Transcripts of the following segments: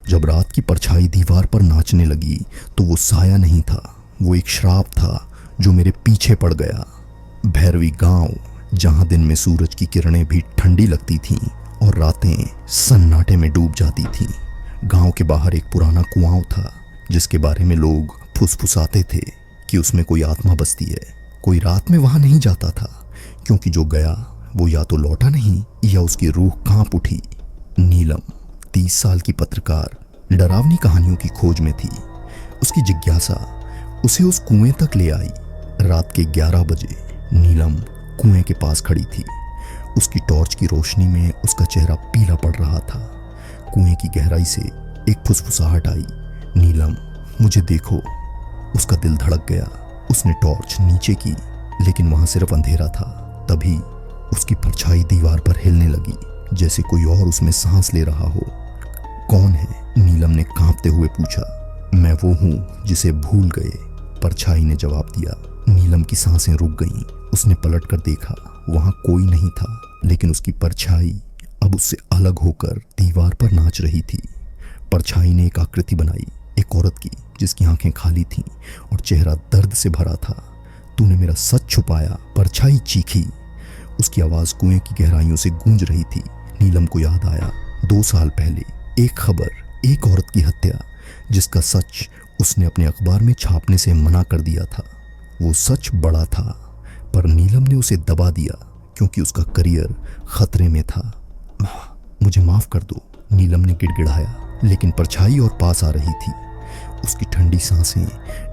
जब रात की परछाई दीवार पर नाचने लगी तो वो साया नहीं था, वो एक श्राप था जो मेरे पीछे पड़ गया। भैरवी गांव, जहां दिन में सूरज की किरणें भी ठंडी लगती थीं और रातें सन्नाटे में डूब जाती थीं। गांव के बाहर एक पुराना कुआं था जिसके बारे में लोग फुसफुसाते थे कि उसमें कोई आत्मा बसती है। कोई रात में वहां नहीं जाता था क्योंकि जो गया वो या तो लौटा नहीं या उसकी रूह कांप उठी। नीलम 30 साल की पत्रकार डरावनी कहानियों की खोज में थी। उसकी जिज्ञासा उसे उस कुएं तक ले आई। रात के 11 बजे नीलम कुएं के पास खड़ी थी। उसकी टॉर्च की रोशनी में उसका चेहरा पीला पड़ रहा था। कुएं की गहराई से एक फुसफुसाहट आई, नीलम मुझे देखो। उसका दिल धड़क गया। उसने टॉर्च नीचे की, लेकिन वहां सिर्फ अंधेरा था। तभी उसकी परछाई दीवार पर हिलने लगी, जैसे कोई और उसमें सांस ले रहा हो। कौन है? नीलम ने कांपते हुए पूछा। मैं वो हूं जिसे भूल गए, परछाई ने जवाब दिया। नीलम की सांसें रुक गईं। उसने पलट कर देखा, वहां कोई नहीं था, लेकिन उसकी परछाई अब उससे अलग होकर दीवार पर नाच रही थी। परछाई ने एक आकृति बनाई, एक औरत की जिसकी आंखें खाली थीं और चेहरा दर्द से भरा था। तूने मेरा सच छुपाया, परछाई चीखी। उसकी आवाज कुएं की गहराइयों से गूंज रही थी। नीलम को याद आया 2 साल पहले एक खबर, एक औरत की हत्या, जिसका सच उसने अपने अखबार में छापने से मना कर दिया था। वो सच बड़ा था, पर नीलम ने उसे दबा दिया क्योंकि उसका करियर खतरे में था। मुझे माफ कर दो, नीलम ने गिड़गिड़ाया, लेकिन परछाई और पास आ रही थी। उसकी ठंडी सांसें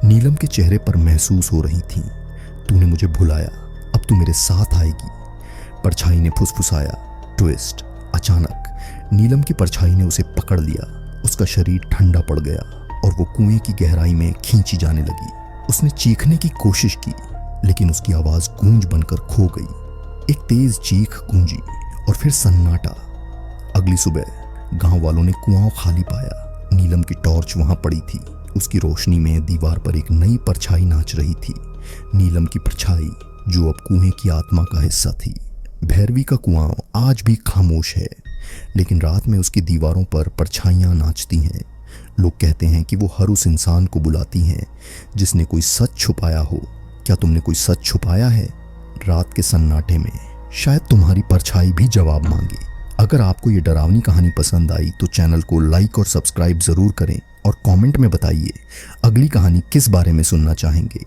नीलम के चेहरे पर महसूस हो रही थीं। तूने मुझे भुलाया, अब तू मेरे साथ आएगी, परछाई ने फुसफुसाया। ट्विस्ट। अचानक नीलम की परछाई ने उसे पकड़ लिया। उसका शरीर ठंडा पड़ गया और वो कुएं की गहराई में खींची जाने लगी। उसने चीखने की कोशिश की, लेकिन उसकी आवाज गूंज बनकर खो गई। एक तेज चीख गूंजी और फिर सन्नाटा। अगली सुबह गांव वालों ने कुआं खाली पाया। नीलम की टॉर्च वहां पड़ी थी। उसकी रोशनी में दीवार पर एक नई परछाई नाच रही थी। नीलम की परछाई जो अब कुएं की आत्मा का हिस्सा थी। भैरवी का कुआं आज भी खामोश है, लेकिन रात में उसकी दीवारों पर परछाइयां नाचती हैं। लोग कहते हैं कि वो हर उस इंसान को बुलाती हैं जिसने कोई सच छुपाया हो। क्या तुमने कोई सच छुपाया है? रात के सन्नाटे में शायद तुम्हारी परछाई भी जवाब मांगे। अगर आपको ये डरावनी कहानी पसंद आई तो चैनल को लाइक और सब्सक्राइब जरूर करें और कमेंट में बताइए अगली कहानी किस बारे में सुनना चाहेंगे।